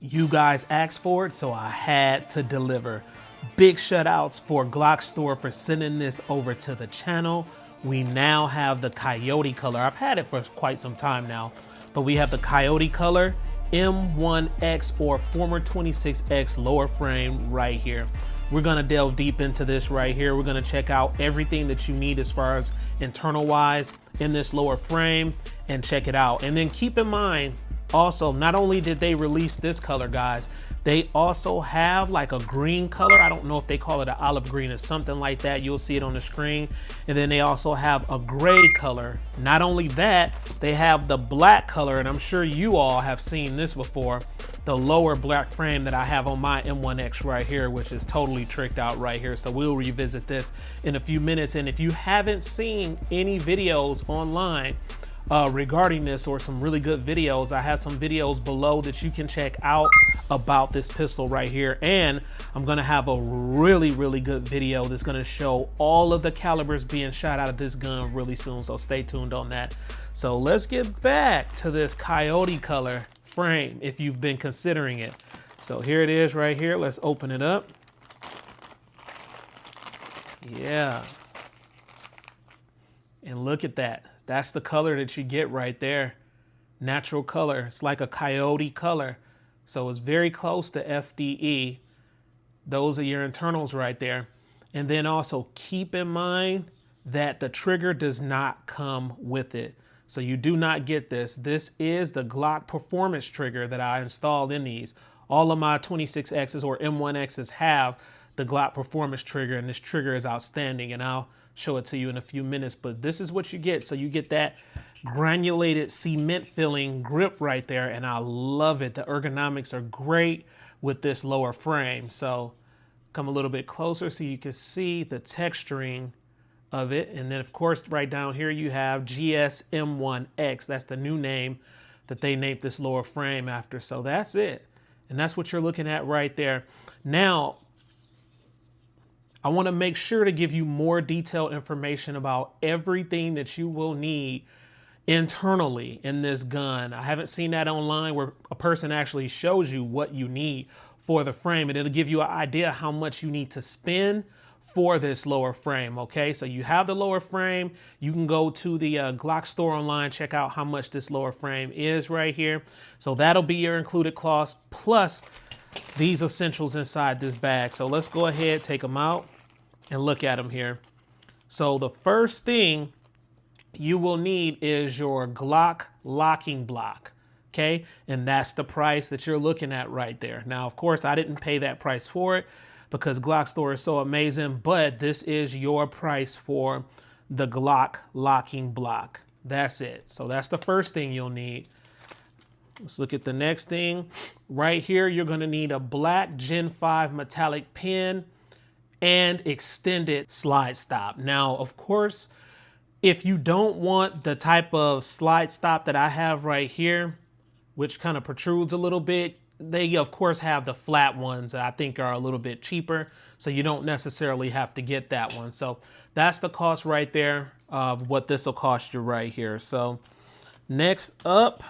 You guys asked for it, so I had to deliver. Big shout outs for GlockStore for sending this over to the channel. We now have the Coyote color. I've had it for quite some time now, but we have the Coyote color M1X or former 26X lower frame right here. We're gonna delve deep into this right here. We're gonna check out everything that you need as far as internal wise in this lower frame and check it out. And then keep in mind, also, not only did they release this color, guys, they also have like a green color. I don't know if they call it an olive green or something like that. You'll see it on the screen. And then they also have a gray color. Not only that, they have the black color, and I'm sure you all have seen this before, the lower black frame that I have on my M1X right here, which is totally tricked out right here. So we'll revisit this in a few minutes. And if you haven't seen any videos online regarding this or some really good videos, I have some videos below that you can check out about this pistol right here. And I'm gonna have a really good video that's gonna show all of the calibers being shot out of this gun really soon, so stay tuned on that. So let's get back to this Coyote color frame if you've been considering it. So here it is right here. Let's open it up. Yeah, and look at that. That's the color that you get right there. Natural color. It's like a Coyote color. So it's very close to FDE. Those are your internals right there. And then also keep in mind that the trigger does not come with it. So you do not get this. This is the Glock performance trigger that I installed in these. All of my 26Xs or M1Xs have the Glock performance trigger, and this trigger is outstanding. And I'll show it to you in a few minutes, but this is what you get. So you get that granulated cement filling grip right there, and I love it. The ergonomics are great with this lower frame. So come a little bit closer so you can see the texturing of it. And then of course right down here you have GS M1X. That's the new name that they named this lower frame after. So that's it, and that's what you're looking at right there. Now I want to make sure to give you more detailed information about everything that you will need internally in this gun. I haven't seen that online where a person actually shows you what you need for the frame, and it'll give you an idea how much you need to spend for this lower frame. Okay, so you have the lower frame. You can go to the GlockStore online, check out how much this lower frame is right here. So that'll be your included cost plus these essentials inside this bag. So let's go ahead, take them out and look at them here. So the first thing you will need is your Glock locking block. Okay, and that's the price that you're looking at right there. Now, of course, I didn't pay that price for it because GlockStore is so amazing, but this is your price for the Glock locking block. That's it. So that's the first thing you'll need. Let's look at the next thing. Right here, you're gonna need a black Gen 5 metallic pin and extended slide stop. Now, of course, if you don't want the type of slide stop that I have right here, which kind of protrudes a little bit, they of course have the flat ones that I think are a little bit cheaper. So you don't necessarily have to get that one. So that's the cost right there of what this will cost you right here. So next up,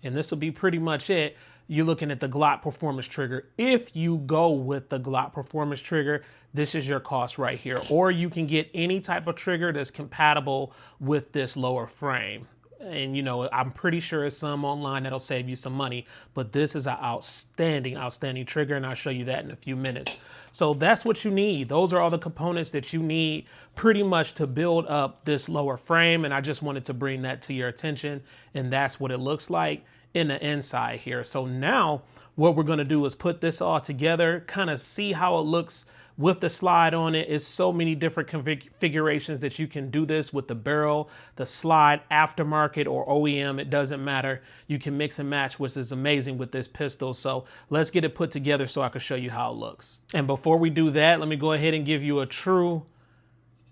and this will be pretty much it, you're looking at the Glock performance trigger. If you go with the Glock performance trigger, this is your cost right here. Or you can get any type of trigger that's compatible with this lower frame. And you know, I'm pretty sure it's some online that'll save you some money, but this is an outstanding trigger, and I'll show you that in a few minutes. So that's what you need. Those are all the components that you need pretty much to build up this lower frame. And I just wanted to bring that to your attention, and that's what it looks like in the inside here. So now what we're going to do is put this all together, kind of see how it looks with the slide on it. It's so many different configurations that you can do this with the barrel, the slide, aftermarket or OEM, it doesn't matter. You can mix and match, which is amazing with this pistol. So let's get it put together so I can show you how it looks. And before we do that, let me go ahead and give you a true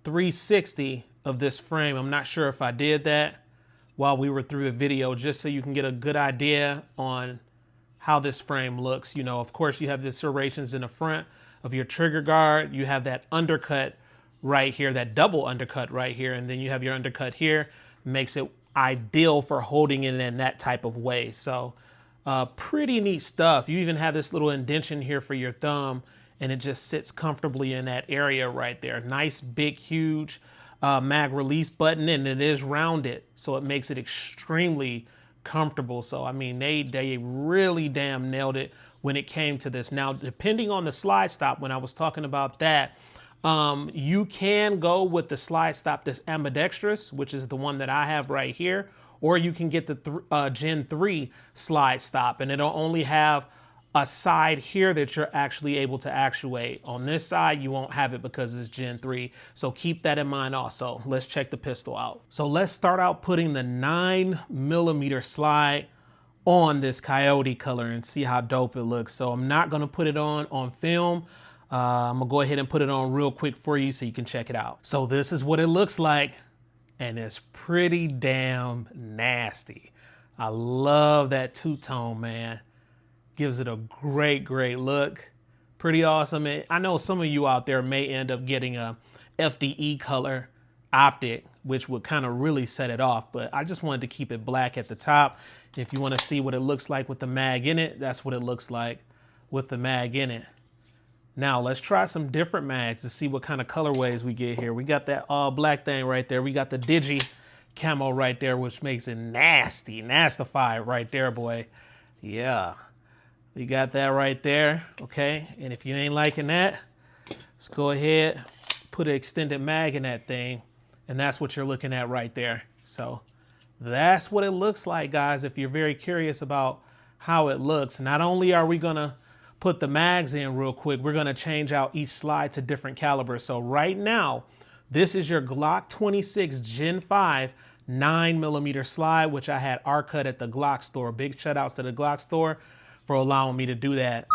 360 of this frame. I'm not sure if I did that while we were through the video, just so you can get a good idea on how this frame looks. You know, of course, you have the serrations in the front of your trigger guard. You have that undercut right here, that double undercut right here, and then you have your undercut here. Makes it ideal for holding it in that type of way. So Pretty neat stuff. You even have this little indentation here for your thumb, and it just sits comfortably in that area right there. Nice, big, huge mag release button, and it is rounded, so it makes it extremely comfortable. So, I mean, they really damn nailed it when it came to this. Now, depending on the slide stop, when I was talking about that, you can go with the slide stop that's ambidextrous, which is the one that I have right here, or you can get the Gen 3 slide stop, and it'll only have a side here that you're actually able to actuate. On this side, you won't have it because it's Gen 3, so keep that in mind also. Let's check the pistol out. So let's start out putting the 9mm slide on this Coyote color and see how dope it looks. So I'm not gonna put it on film. I'm gonna go ahead and put it on real quick for you so you can check it out. So this is what it looks like, and it's pretty damn nasty. I love that two-tone, man. Gives it a great, great look. Pretty awesome. And I know some of you out there may end up getting a FDE color optic, which would kind of really set it off, but I just wanted to keep it black at the top. If you want to see what it looks like with the mag in it, that's what it looks like with the mag in it. Now let's try some different mags to see what kind of colorways we get here. We got that all black thing right there. We got the Digi camo right there, which makes it nasty, nastified right there, boy. Yeah, we got that right there. Okay, and if you ain't liking that, let's go ahead, put an extended mag in that thing, and that's what you're looking at right there. So that's what it looks like, guys. If you're very curious about how it looks, not only are we gonna put the mags in real quick, we're gonna change out each slide to different calibers. So right now, this is your Glock 26 Gen 5 9mm slide, which I had cut at the GlockStore. Big shout outs to the GlockStore for allowing me to do that.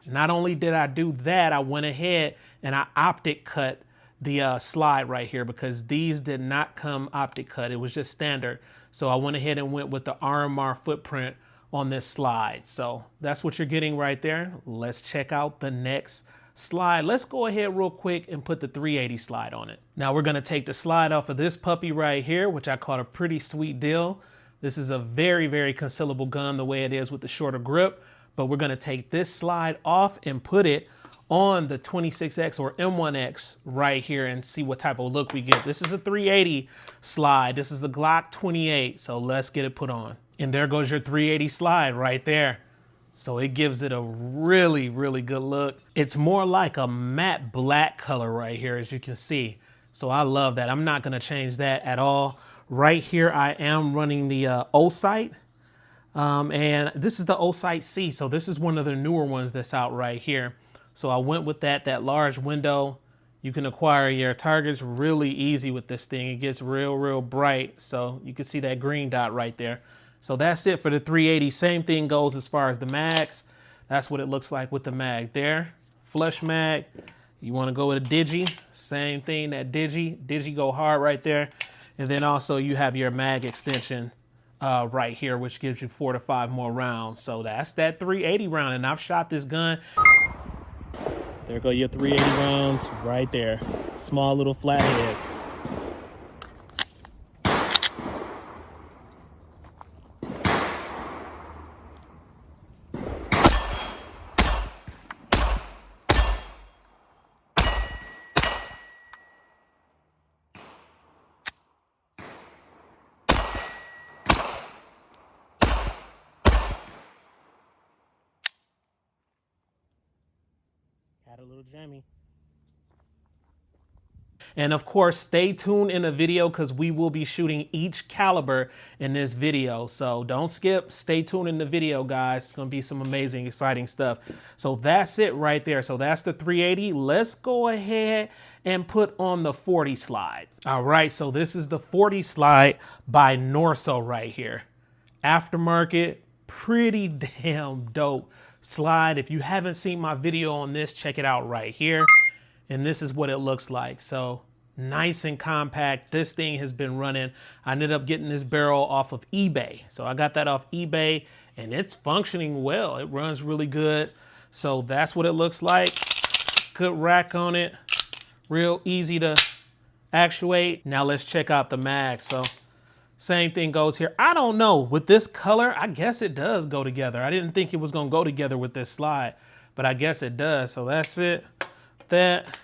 Not only did I do that, I went ahead and I optic cut the slide right here because these did not come optic cut. It was just standard. So I went ahead and went with the RMR footprint on this slide. So that's what you're getting right there. Let's check out the next slide. Let's go ahead real quick and put the 380 slide on it. Now we're gonna take the slide off of this puppy right here, which I caught a pretty sweet deal. This is a very, very concealable gun the way it is with the shorter grip. But we're gonna take this slide off and put it on the 26X or M1X right here and see what type of look we get. This is a 380 slide. This is the Glock 28. So let's get it put on. And there goes your 380 slide right there. So it gives it a really, really good look. It's more like a matte black color right here, as you can see. So I love that. I'm not gonna change that at all. Right here, I am running the O-sight. And this is the O-sight C. So this is one of the newer ones that's out right here. So I went with that large window. You can acquire your targets really easy with this thing. It gets real, real bright. So you can see that green dot right there. So that's it for the 380. Same thing goes as far as the mags. That's what it looks like with the mag there. Flush mag. You want to go with a Digi. Same thing, that Digi go hard right there. And then also you have your mag extension right here, which gives you 4 to 5 more rounds. So that's that 380 round, and I've shot this gun. There go your 380 rounds right there. Small little flatheads. Had a little jammy. And of course, stay tuned in the video because we will be shooting each caliber in this video. So don't skip, stay tuned in the video, guys. It's gonna be some amazing, exciting stuff. So that's it right there. So that's the 380. Let's go ahead and put on the 40 slide. All right, so this is the 40 slide by Norso right here. Aftermarket, pretty damn dope slide. If you haven't seen my video on this, check it out right here. And this is what it looks like. So nice and compact. This thing has been running. I ended up getting this barrel off of eBay. So I got that off eBay and it's functioning well. It runs really good. So that's what it looks like. Good rack on it. Real easy to actuate. Now let's check out the mag. So same thing goes here. I don't know, with this color, I guess it does go together. I didn't think it was gonna go together with this slide, but I guess it does. So that's it. That,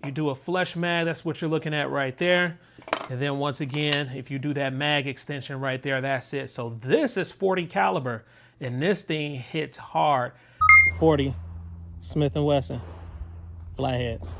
you do a flush mag, that's what you're looking at right there. And then once again, if you do that mag extension right there, that's it. So this is 40 caliber and this thing hits hard. 40 Smith and Wesson flatheads.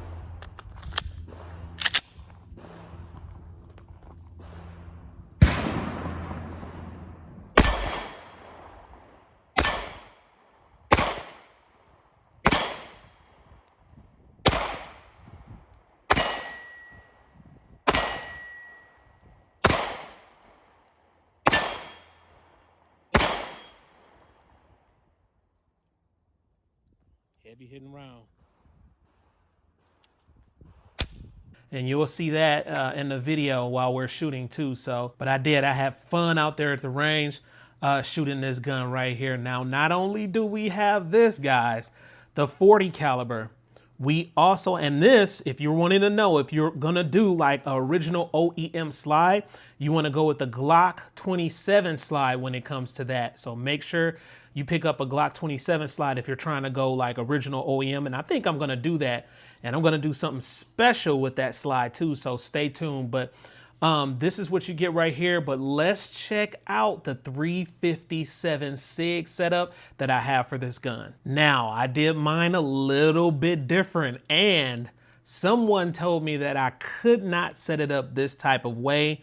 Heavy hitting round. And you'll see that in the video while we're shooting too. So, but I had fun out there at the range shooting this gun right here. Now, not only do we have this, guys, the 40 caliber, we also, and this, if you're wanting to know, if you're gonna do like an original OEM slide, you wanna go with the Glock 27 slide when it comes to that. So make sure you pick up a Glock 27 slide if you're trying to go like original OEM. And I think I'm gonna do that. And I'm gonna do something special with that slide too, so stay tuned. But this is what you get right here. But let's check out the 357 SIG setup that I have for this gun. Now, I did mine a little bit different, and someone told me that I could not set it up this type of way.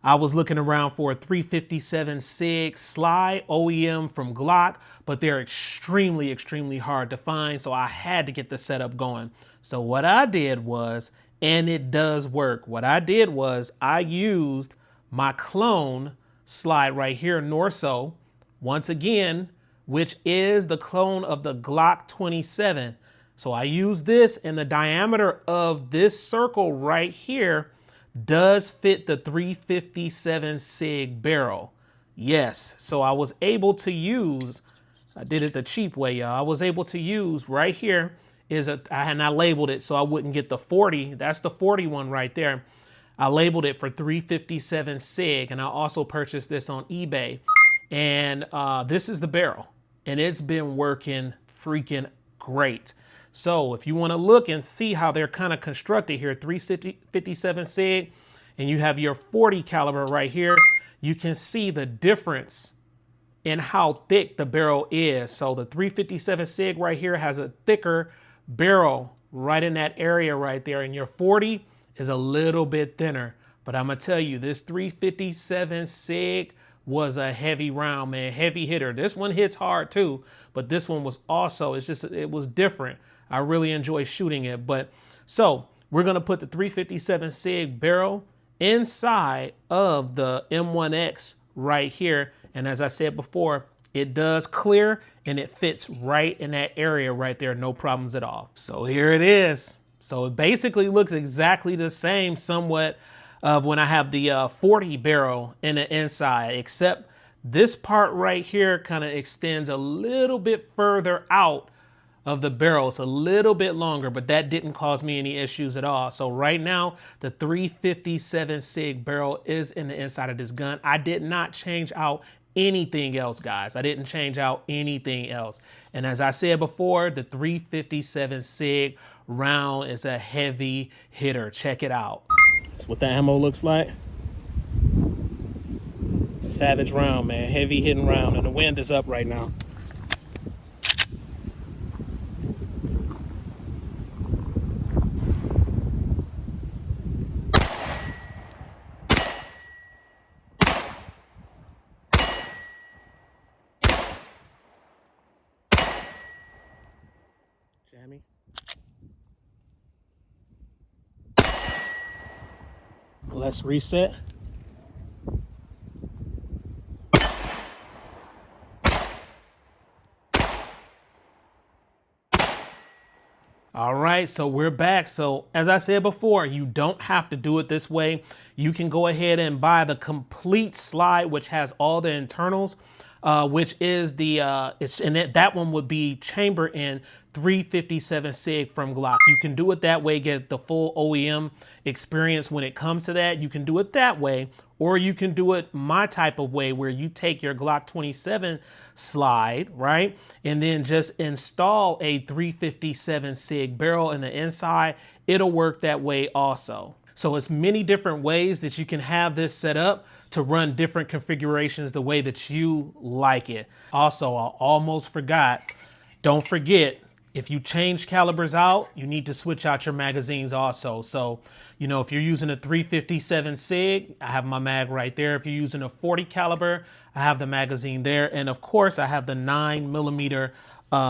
I was looking around for a 357 SIG slide OEM from Glock, but they're extremely, extremely hard to find. So I had to get the setup going. So what I did was, and it does work, what I did was I used my clone slide right here, Norso, once again, which is the clone of the Glock 27. So I used this, and the diameter of this circle right here does fit the 357 SIG barrel. Yes, so I was able to use, I did it the cheap way, y'all. I was able to use right here is I labeled it so I wouldn't get the 40. That's the 40 one right there. I labeled it for 357 SIG, and I also purchased this on eBay. And this is the barrel, and it's been working freaking great. So if you want to look and see how they're kind of constructed here, 357 SIG, and you have your 40 caliber right here, you can see the difference in how thick the barrel is. So the 357 SIG right here has a thicker barrel right in that area right there, and your 40 is a little bit thinner. But I'm gonna tell you, this 357 SIG was a heavy round, man, heavy hitter. This one hits hard too, but this one was also, it was different. I really enjoy shooting it. But so we're gonna put the 357 SIG barrel inside of the M1X right here. And as I said before, it does clear and it fits right in that area right there. No problems at all. So here it is. So it basically looks exactly the same somewhat of when I have the 40 barrel in the inside, except this part right here kind of extends a little bit further out of the barrel. It's a little bit longer, but that didn't cause me any issues at all. So right now, the 357 SIG barrel is in the inside of this gun. I did not change out anything else, guys. I didn't change out anything else. And as I said before, the 357 SIG round is a heavy hitter. Check it out. That's what the ammo looks like. Savage round, man. Heavy hitting round. And the wind is up right now. Jammy. Let's reset. All right, so we're back. So as I said before, you don't have to do it this way. You can go ahead and buy the complete slide, which has all the internals, which is the, that one would be chamber in 357 SIG from Glock. You can do it that way, get the full OEM experience when it comes to that. You can do it that way, or you can do it my type of way, where you take your Glock 27 slide, right, and then just install a 357 SIG barrel in the inside. It'll work that way also. So it's many different ways that you can have this set up to run different configurations the way that you like it. Also, I almost forgot, don't forget, if you change calibers out, you need to switch out your magazines also. So, you know, if you're using a 357 SIG, I have my mag right there. If you're using a 40 caliber, I have the magazine there. And of course, I have the 9mm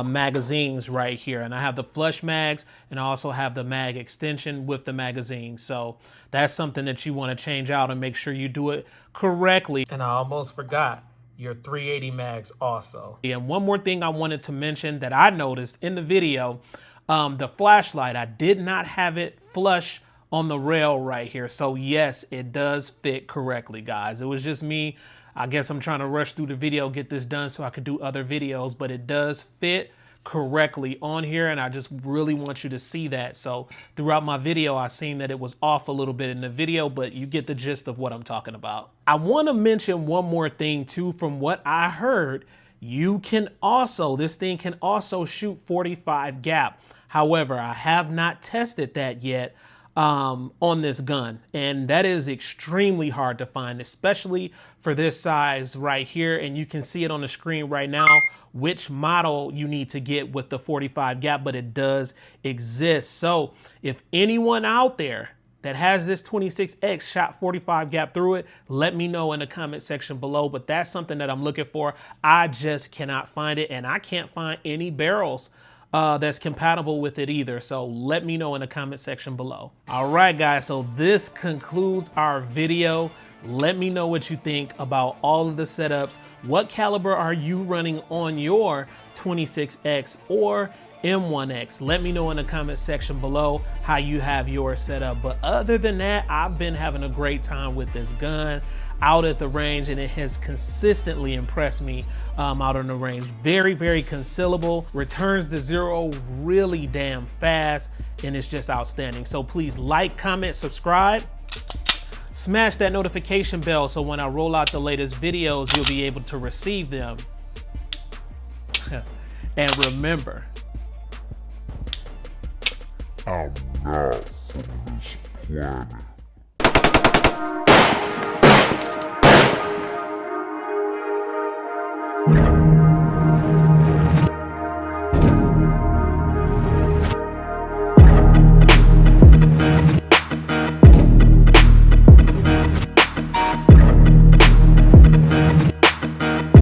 magazines right here. And I have the flush mags, and I also have the mag extension with the magazine. So that's something that you want to change out and make sure you do it correctly. And I almost forgot, your 380 mags also. And one more thing I wanted to mention that I noticed in the video, the flashlight, I did not have it flush on the rail right here. So yes, it does fit correctly, guys. It was just me. I guess I'm trying to rush through the video, get this done so I could do other videos, but it does fit correctly on here, and I just really want you to see that. So throughout my video, I seen that it was off a little bit in the video, but you get the gist of what I'm talking about. I want to mention one more thing too. From what I heard, you can also, this thing can also shoot 45 gap. However, I have not tested that yet on this gun, and that is extremely hard to find, especially for this size right here. And you can see it on the screen right now which model you need to get with the 45 gap, but it does exist. So if anyone out there that has this 26X shot 45 gap through it, let me know in the comment section below. But that's something that I'm looking for. I just cannot find it, and I can't find any barrels that's compatible with it either. So let me know in the comment section below. All right, guys, so this concludes our video. Let me know what you think about all of the setups. What caliber are you running on your 26X or M1X? Let me know in the comment section below how you have yours set up. But other than that, I've been having a great time with this gun out at the range, and it has consistently impressed me out on the range. Very, very concealable, returns to zero really damn fast, and it's just outstanding. So please like, comment, subscribe, smash that notification bell so when I roll out the latest videos, you'll be able to receive them. And remember, I'm not from this planet.